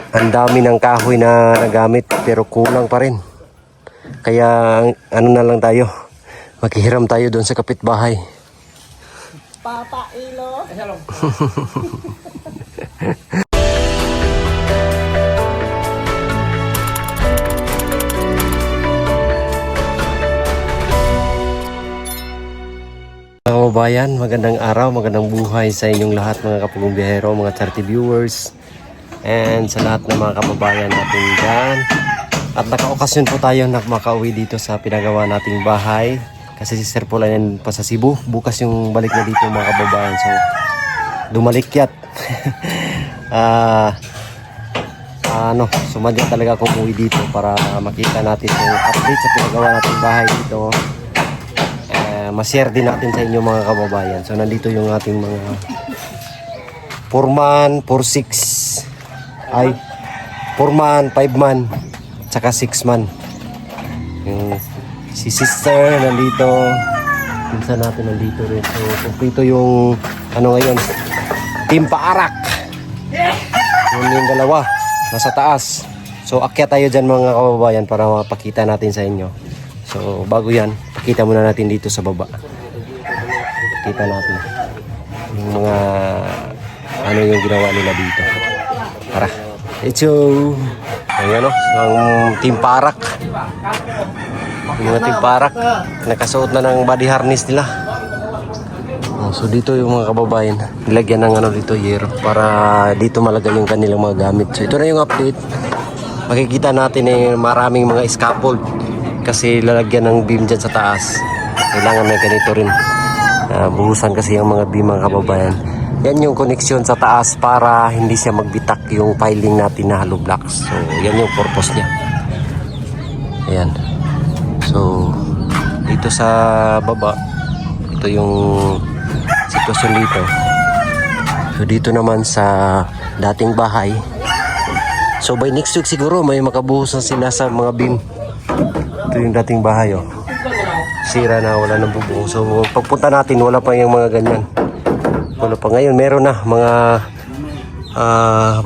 Ang dami ng kahoy na nagamit pero kulang pa rin. Kaya ano na lang tayo, makihiram tayo doon sa kapitbahay. Papa Ilo. Mga kababayan, magandang araw, magandang buhay sa inyong lahat mga kapugong biyahero, mga 30 viewers, and sa lahat ng mga kababayan natin dyan. At naka-okasyon po tayo na makauwi dito sa pinagawa nating bahay. Kasi si Sir Paul ay pa sa Cebu. Bukas yung balik na dito mga kababayan. So, dumalikyat. Sumadya talaga akong uwi dito para makita natin yung update sa pinagawa nating bahay dito. Ma-share din natin sa inyo mga kababayan. So nandito yung ating mga 4 man, 4-6 ay 4 man, 5 man tsaka 6 man. Yung si sister nandito, minsan natin nandito rin. So kumpleto yung ano ngayon, Team Paarak. Yung dalawa nasa taas. So akyat tayo dyan mga kababayan para mapakita natin sa inyo. So bago yan, pakita muna natin dito sa baba. Pakita natin yung mga ano yung ginawa nila dito. Tara, let's go. Ayan o, ang Team Paarak. Yung mga Team Paarak, nakasuot na ng body harness nila. So dito yung mga kababayan, nilagyan ng ano dito, yero, para dito malagay yung kanilang mga gamit. So ito na yung update. Makikita natin maraming mga scaffold. Kasi lalagyan ng beam dyan sa taas. Kailangan may ganito rin. Buhusan kasi yung mga beam mga kababayan. Yan yung koneksyon sa taas para hindi siya magbitak yung piling natin na hollow blocks. So yan yung purpose niya. Ayan. So dito sa baba, ito yung sitwasyon dito. So dito naman sa dating bahay. So by next week siguro may makabuhos na sila sa mga beam. Ito yung dating bahay oh. Sira na, wala nang bubong. So pagpunta natin wala pa yung mga ganyan. Wala pa ngayon, meron na mga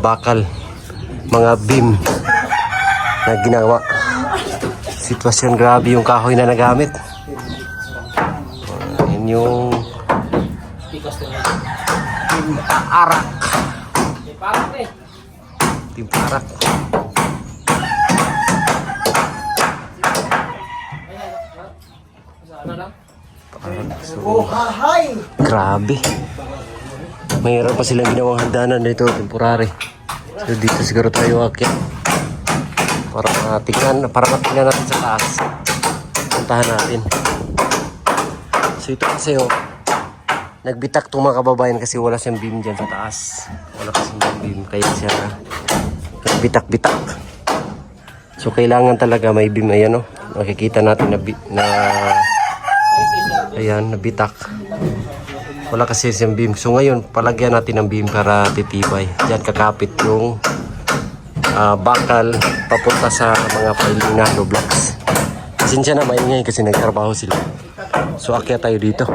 bakal, mga beam na ginawa. Sitwasyon, grabe yung kahoy na nagamit. Yan yung Team Paarak. Team Paarak. So, grabe. Mayroon pa silang ginawang hagdanan dito, temporary. So dito siguro tayo akyat para matingnan natin sa taas. Puntahan natin. So ito kasi nagbitak itong mga kababayan kasi wala siyang beam dyan sa taas. Wala kasing beam, kaya siya nagbitak-bitak. So kailangan talaga may beam. Ayan makikita natin na ayan, nabitak. Wala kasi siyang beam. So ngayon, palagyan natin ng beam para titibay. Diyan kakapit yung bakal papunta sa mga piling na hollow blocks. Pasensya na maingay kasi nagtrabaho sila. So akyat tayo dito.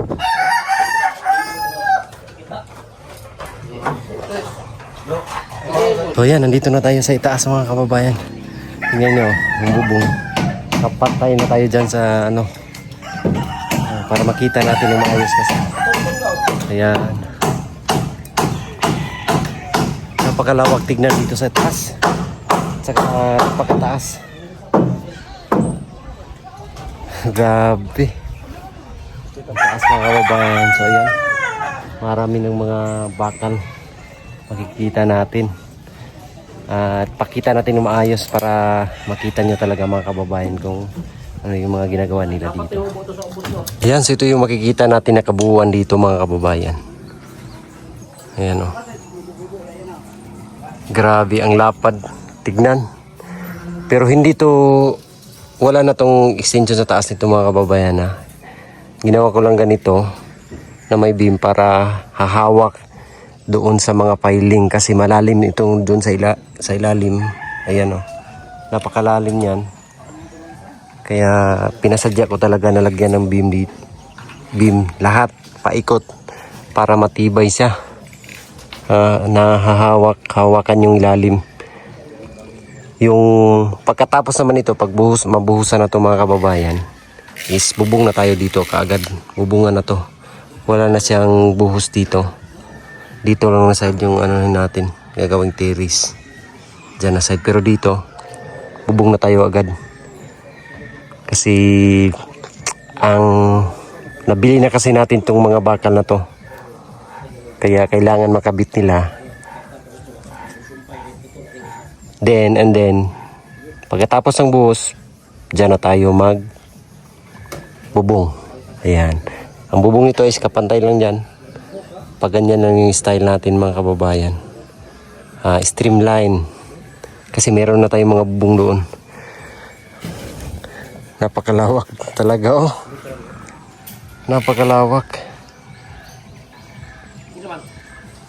So yan, nandito na tayo sa itaas mga kababayan. Tingnan nyo, yung bubong. Tapat tayo na tayo dyan sa para makita natin yung maayos kasi. Ayan. Napakalawag tignan dito sa taas. Saka napakataas. Grabe. Ang taas mga kababayan. So ayan. Marami ng mga bakal. Makikita natin. At pakita natin yung maayos para makita nyo talaga mga kababayan kung ano yung mga ginagawa nila dito. Ayan, so ito yung makikita natin na kabuuan dito mga kababayan. Ayan o. Grabe ang lapad. Tignan. Pero hindi to, wala na tong extension sa taas nito mga kababayan ha. Ginawa ko lang ganito na may beam para hahawak doon sa mga piling kasi malalim itong doon sa ilalim. Ayan o. Napakalalim yan. Kaya pinasadya ko talaga na lagyan ng beam lahat paikot para matibay siya. Hawakan yung ilalim Yung pagkatapos naman ito, pag mabuhusan na to mga kababayan, is bubong na tayo dito kaagad. Bubungan na to. Wala na siyang buhos dito. Dito lang na side yung ano natin, gagawing terrace. Diyan na side. Pero dito, bubong na tayo agad. Kasi ang nabili na kasi natin tong mga bakal na to. Kaya kailangan makabit nila. And then, pagkatapos ng buhos, dyan na tayo mag bubong. Ayan. Ang bubong nito is kapantay lang dyan. Pag ganyan lang yung style natin mga kababayan. Streamline. Kasi meron na tayong mga bubong doon. Napakalawak talaga oh. Napakalawak.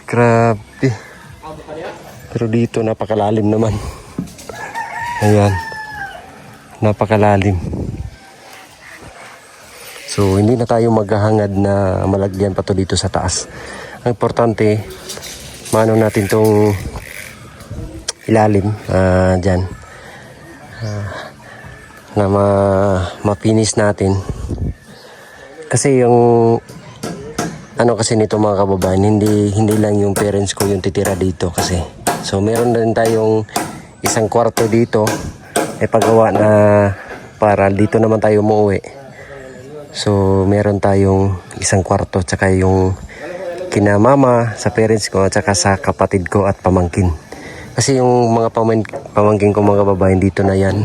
Grabe. Pero dito napakalalim naman. Ayan. Napakalalim. So hindi na tayo maghahangad na malagyan pa to dito sa taas. Ang importante, maano natin tong ilalim dyan. Na ma-finish natin. Kasi yung ano kasi nito mga kababayan, hindi lang yung parents ko yung titira dito kasi. So meron din tayong isang kwarto dito paggawa na para dito naman tayo umuwi. So meron tayong isang kwarto tsaka yung kina mama sa parents ko at saka sa kapatid ko at pamangkin. Kasi yung mga pamangkin ko mga kababayan dito na yan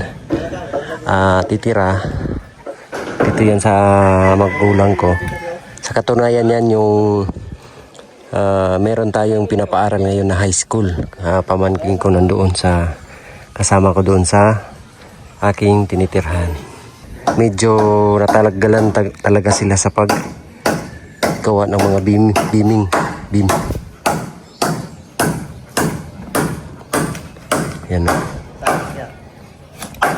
titira. Dito yan sa magulang ko. Sa katunayan yan yung meron tayong pinapaaral ngayon na high school. Pamangkin ko nandoon sa kasama ko doon sa aking tinitirhan. Medyo natalaggalan talaga sila sa paggawa ng mga beam. Yan.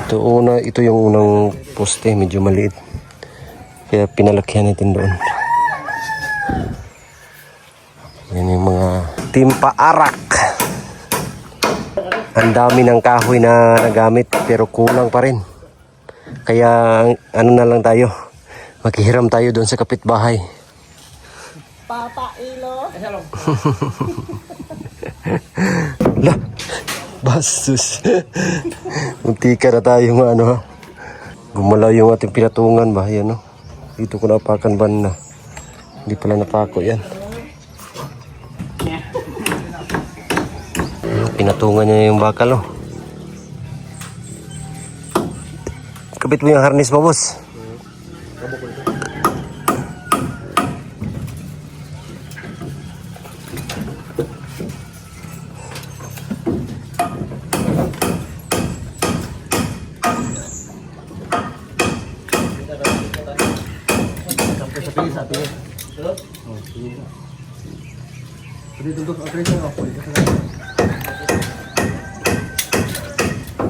Ito yung unang poste, medyo maliit. Kaya pinalakihan natin doon. Yan yung mga timpaarak. Ang dami ng kahoy na nagamit pero kulang pa rin. Kaya ano na lang tayo. Maghihiram tayo doon sa kapitbahay. Papa Ilo. Lah, basus. Muntika na tayo ng ano ha. Gumalaw yung ating pinatungan ba? Yan no. Dito ko napakan ban na. Hindi pala napako yan. Pinatungan niya yung bakal oh. Kabit mo yung harness mo boss.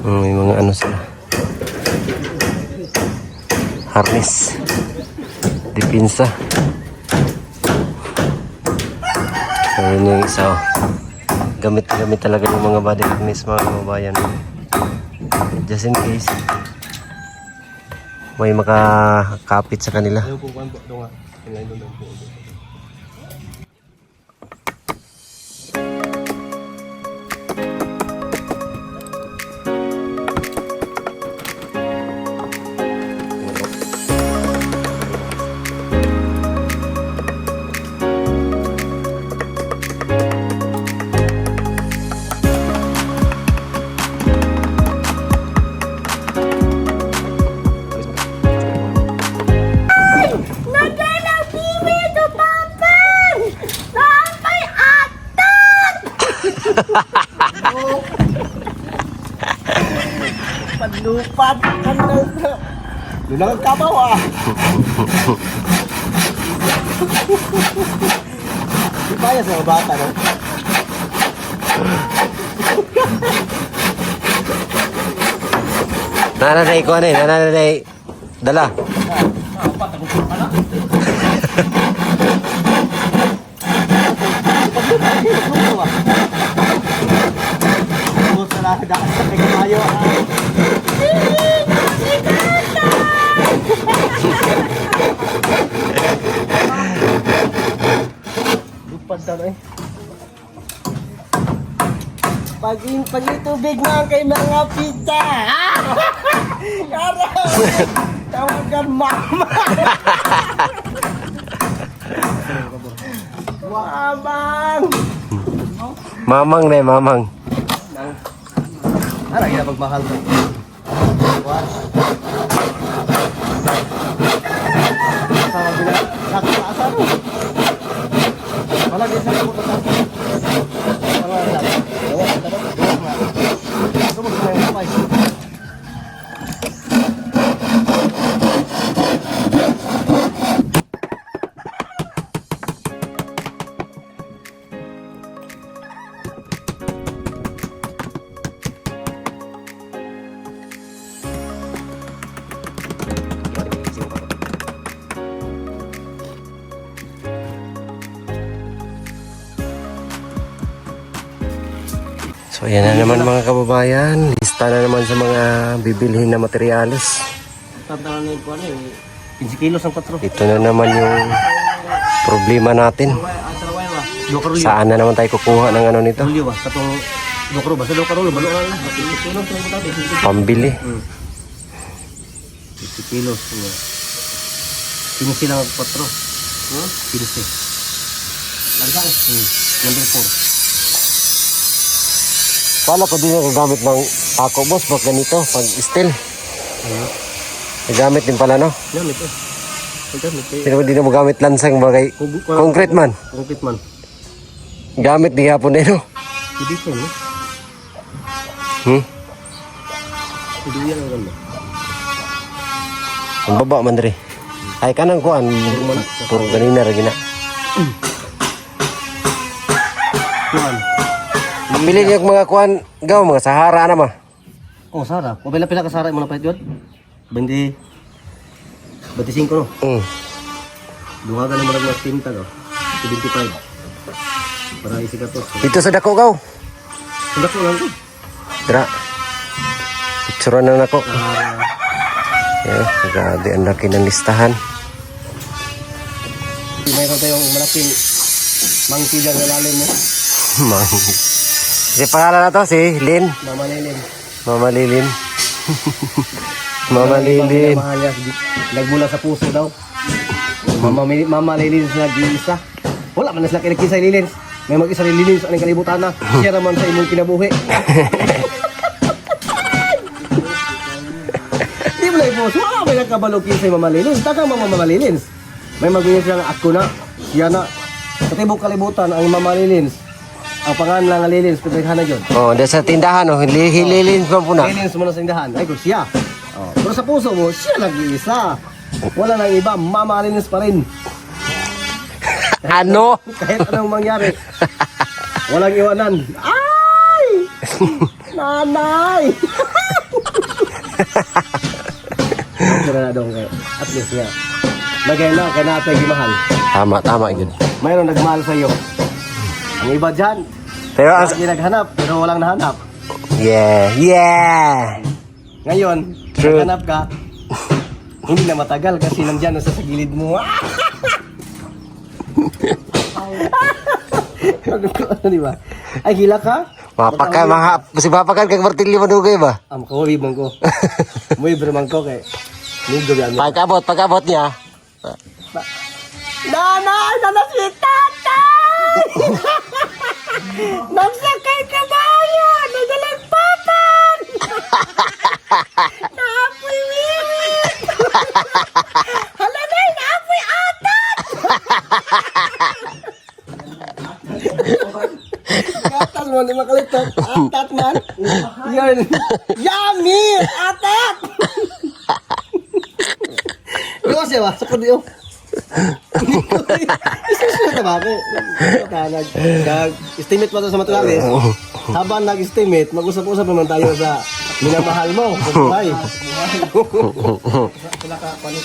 May mga ano sila. Harness. Dipinsa. Ayan yung isa oh. Gamit talaga yung mga body harness mga kababayan. Just in case may makakapit sa kanila. Padlupad. Yun lang ang kabaw ah. Di kaya sa mga bata no? Nananay ko ano eh. Nananay. Dala. Dahil sa kayo. Lupad daw eh. Pag tubig na kay mga pita. Karaw! Tawagan mama! Wabang! Mamang na mamang. Ano kaya pagmahal mo? Sama bila nakakasar mo. Wala din sa mo ta. Wala lang. Ito mo sa yung spice. So yan na naman mga kababayan. Lista na naman sa mga bibilhin na materyales. Tatanan ni ko ano 15 kilos ang 4. Ito na naman yung problema natin. Saan na naman tayo kukuha ng ano nito? Tulyo ba? Katong dokro ba? Sa dokro balo na lang. 15 kilos lang tayo. Pambili. 50 kilos. 15 lang ang 4. 15. Langgang. Number 4. Kala ko din yung gagamit ng ako boss. Pag ganito, pag steel. Nagamit din pala no? Gamit eh. Gamit eh. Sino ba din mo gamit lansang bagay? Concrete man. Concrete man. Gamit di hapon eh no? Hindi ko no? Hindi yan ang ganda. Ang baba man diri. Ay kanang kuan. Puro ganina ra gina. Kuan. Pili niyo mga kuan gaw mga Sahara na ma. Oh, Sara. O pila ka Sara mo na pahit yun? 20 25 no? Dumaga na mo na mga tinta no? 25. Para isi ka to. Dito sa dako gaw. Sundak ko lang ko. Dra. Picture na nako. Grabe ang laki ng listahan. Mayroon tayong malaking mangki dyan na lalim mo. Si pangalan na to si Lin. Mama Lilin. Mama Lilin. Mama Lilin. Mahal niya. Nagmula sa puso daw. Mama Lilin sa nag-iisa. Wala man na sila kinikisa Lilin. May mag-isa ni Lilin sa aning kalibutan na. Siya naman sa imong kinabuhi. Di mo lang po. Wala may nagkabalog sa Mama Lilin. Takang Mama Lilin. May mag-iisa siyang ako na. Siya na. Sa tibok kalibutan ang Mama Lilin. Ang pangalan lang Lilins, pagkakana yun. Oh, dahil sa tindahan, oh, Lilins pa po na. Lilins mo na sa tindahan. Ay, kung siya. Oh. Pero sa puso mo, siya nag-iisa. Wala nang iba, Mama Lilins pa rin. Ano? Kahit anong mangyari. Walang iwanan. Ay! Nanay! Pero na dong kayo. At least nga. Nagay na, kaya natin gimahal. Tama yun. Mayroon nagmahal sa iyo. Ang iba dyan, Pero hindi naghanap, pero walang nahanap. yeah. Ngayon, True. naghanap ka, hindi na matagal kasi nandyan na sa gilid mo. Ano di ba? Ay, hila ka? Si papakan kag martilyo madugay ba? Makawawi bang ko. Muy berman ko kay. Nido yan. Pagkabot niya. Nanay! Nana si tatay! Nagsakay ka tayo! Nagalang papan! Naapoy wiwit! Hala na! Naapoy atat! Gatal mo, di makalitok. Atat man. Yun. Yummy! Atat! Iwas siya ba? Sakot yun. Isusunod na ba ako? Nag-estimate pa ito sa matulalis. Habang nag-estimate, mag-usap-usap naman tayo sa minamahal mo. Buhay. Sila ka, paano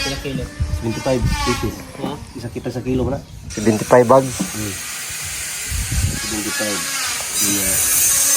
sila kilo? 25 pieces. Isa kita sa kilo mo na. 75 bags. 25.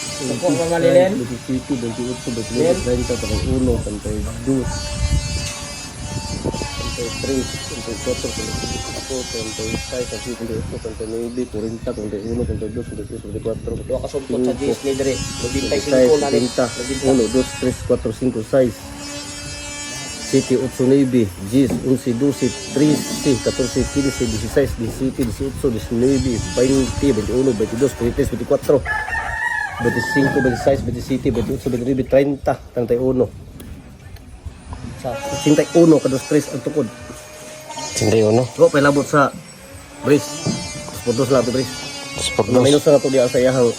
Ako pa malilin. 27, 28, 29, 30, 31, 32, 33, 34, 35, 36, 37, 38, 39, 40, 41, 42, 43, 44, Dua ka sumpot sa Jis ni Dre. Magbintay 26, 5 na rin. 30, 1, 2, 3, 4, 5, 6, 7, 8, 9, 10, 11, 12, 13, 14, 15, 16, 17, 18, 19, 20, 21, 22, 23, 24, 25, 26, 27, 28, 29, 30, 31. Sa 81, kados 3 ang tukod. 31. Ko palabot sa brace. Sportos lang ito brace. Sport Na dos. minus na ito diya sa iyahang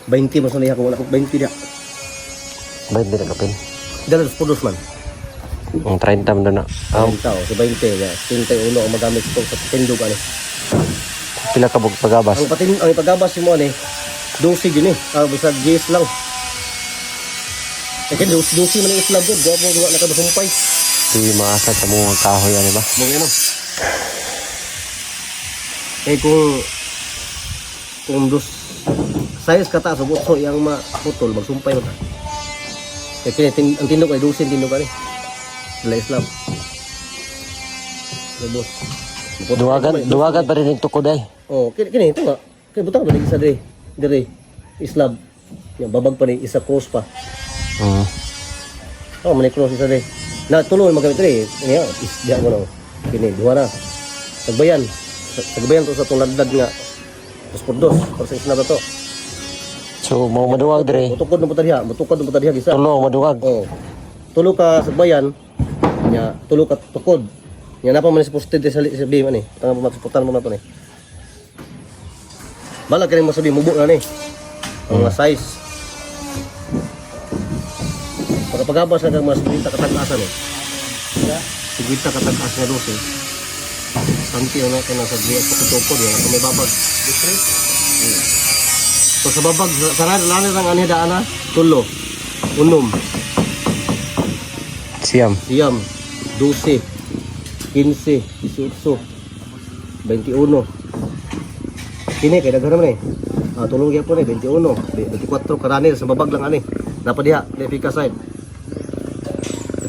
20 mas na kung wala ko 20 diya. Bayad din kapin. Dala sportos man. Ang 30 man doon na. Ang tao sa 20 ya. 31 ang magamit ito sa tindog ani. Pila ka bug pagabas. Ang ipagabas mo ani 12 gini. Bisag 10 lang. Kaya 12 man ang islab gud. Gawa mo na kadumpay. Di maasa sa mga kahoy ano ba? Mo ano. Kung dos size kata sa butso yang maputol magsumpay mo ta. Kaya ang tindog ay 12 tindog ani. Sila Islam. Labos. Duwagan pa rin yung tukod ay. Oh, kini ito nga. Kaya butang ba isa dire Islam. Yang babag pa ni isa cross pa. Oh, man cross isa dire. Na tuloy magamit dire. Ini ya, isda mo no. Kini duha na. Sagbayan. Sagbayan to sa tong ladlad nga. Dos por dos. Para sa isna ba to. So mau maduwag dire. Mutukod na puta diha gisa. Tulo maduwag. Oh. Tulo ka sagbayan. Nya tulo ka tukod. Nya napa man sa posted sa beam ani. Tanga pa masuportan mo na to ni. Bala kini mo sabi mubo na ni. Ang mga size. Pagkapagabas na kang mas sigita katag-asan eh. Sigita katag-as na dosi. Santi na kaya nasa liya sa kutupod yan. Kung may babag. So sa babag, sana lana lang ani daana. Tulo. Unom. Siyam. Siyam. 12. 15. 18. 21. Kini kaya daghan naman eh. Tulong yan po eh. 21. 24. Karani sa babag lang ani. Napadiha. Lefika side.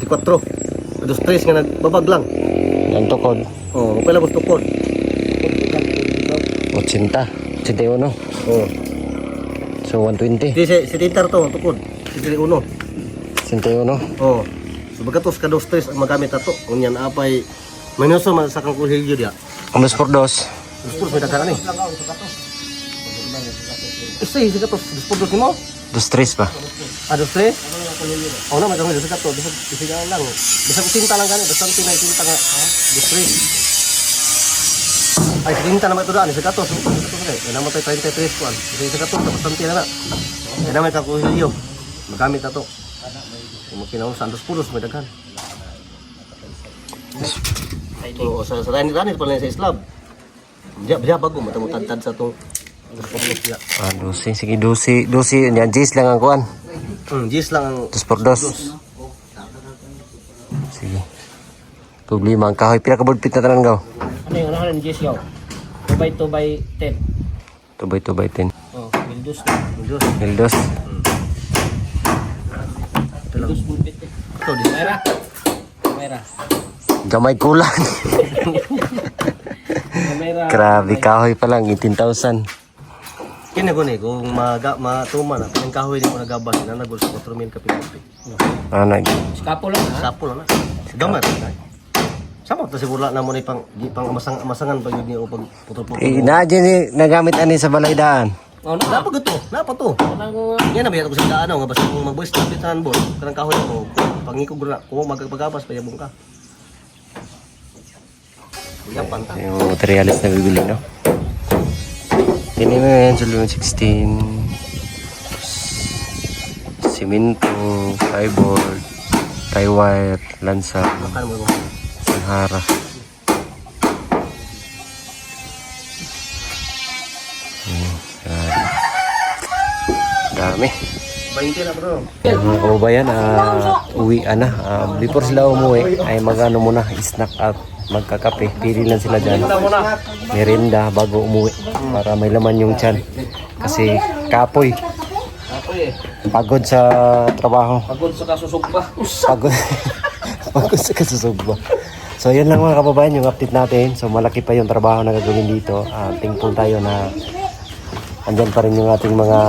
24. Dos 3 nga nagbabag lang. Ang tukod. Oh, pala mo tukod. 80. 81. Oh. So 120. Si Tintar to, tukod. Si 1. 81. Oh. So bagatos ka dos 3 ang magamit ato. Unyan apay minuso man sa kang kulhilyo dia. Ang dos por dos. Dos por may daghan ni. Isa si gatos dos por dos mo. Dos tres pa. Dos 3. kakulilyo. Oo na, magkakaroon sa kato. Bisig lang. Bisag tinta lang gani. Basta tinta nga. Display. Ay, tinta naman ito daan. Sa kato. Yan naman tayo 33 kuan. Sa kato. Basta tinta na. Yan naman kakulilyo. Magamit na to. Kung makinawang santos pulos, may daghan. Oo, sa tani-tani pala sa slab. Diya bago. Matamutad-tad sa itong Ah, 12. Sige, 12. 12. Yan, Jis lang ang kuhan. Gis lang ang 2 por 2. Sige. Problema ang kahoy. Pila ka bulpit na tanan gaw? Ano yung unahan ng Jess yaw? 2 by 2 by 10. 2 by 2 by 10. Oh, Wildos na. Diyos. Hildos. Wildos bulpit eh. Ito, di Kamera. Kamera. Gamay kulang. Kamera. Grabe, kahoy pa lang. 18,000. Kini ko ni kung matuma na ang kahoy ni ko nagabas na nagol sa 4,000 ka pinupi. Ano? Skapo lang ha? Sapo na. Gamat. Sama to siguro na mo ni pang masangan pa yun niya o pag putol-putol. Nadyan ni nagamit ani sa balaydaan. Oh, na. Napa to? Napa to? Yan na bayat ko sa daan nga basta kung mag-voice na pitan bol kanang kahoy ko pangikog na kung magpagabas pa yabong ka. Yan panta. Yung materialis na bibili, no? Ini mo yan, July 16. Simento, plyboard, tie wire, lansa, Kan mo. sanghara. Grabe. Dami. 20 na bro. Mga kababayan, uwi na. Before sila umuwi, ay mag-ano muna, snack at magkakape. Pili lang sila dyan. Merienda bago umuwi para may laman yung tiyan. Kasi kapoy. Ako eh. Pagod sa trabaho. Pagod sa kasusog pa. Pagod. Pagod sa kasusugba. So yun lang mga kababayan yung update natin. So malaki pa yung trabaho na gagawin dito. Thankful tayo na andyan pa rin yung ating mga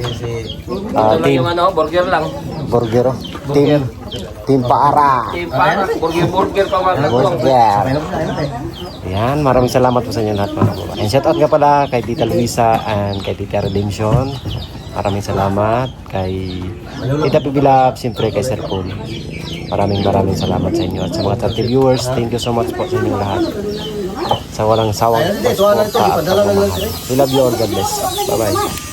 Ano lang team. yung ano, burger lang. Burger. Team Paara. Team para. Burger pa mga katuwang. Burger. Yan, maraming salamat po sa inyo lahat mga kababayan. And shout out nga pala kay Tita Luisa and kay Tita Redemption. Maraming salamat kay Tita Pibilab, siyempre kay Sir Paul. Maraming salamat sa inyo. At sa mga 30 viewers, thank you so much po sa inyong lahat. Sa walang sawang pagsuporta at pagmamahal. We love you all. God bless. Bye-bye.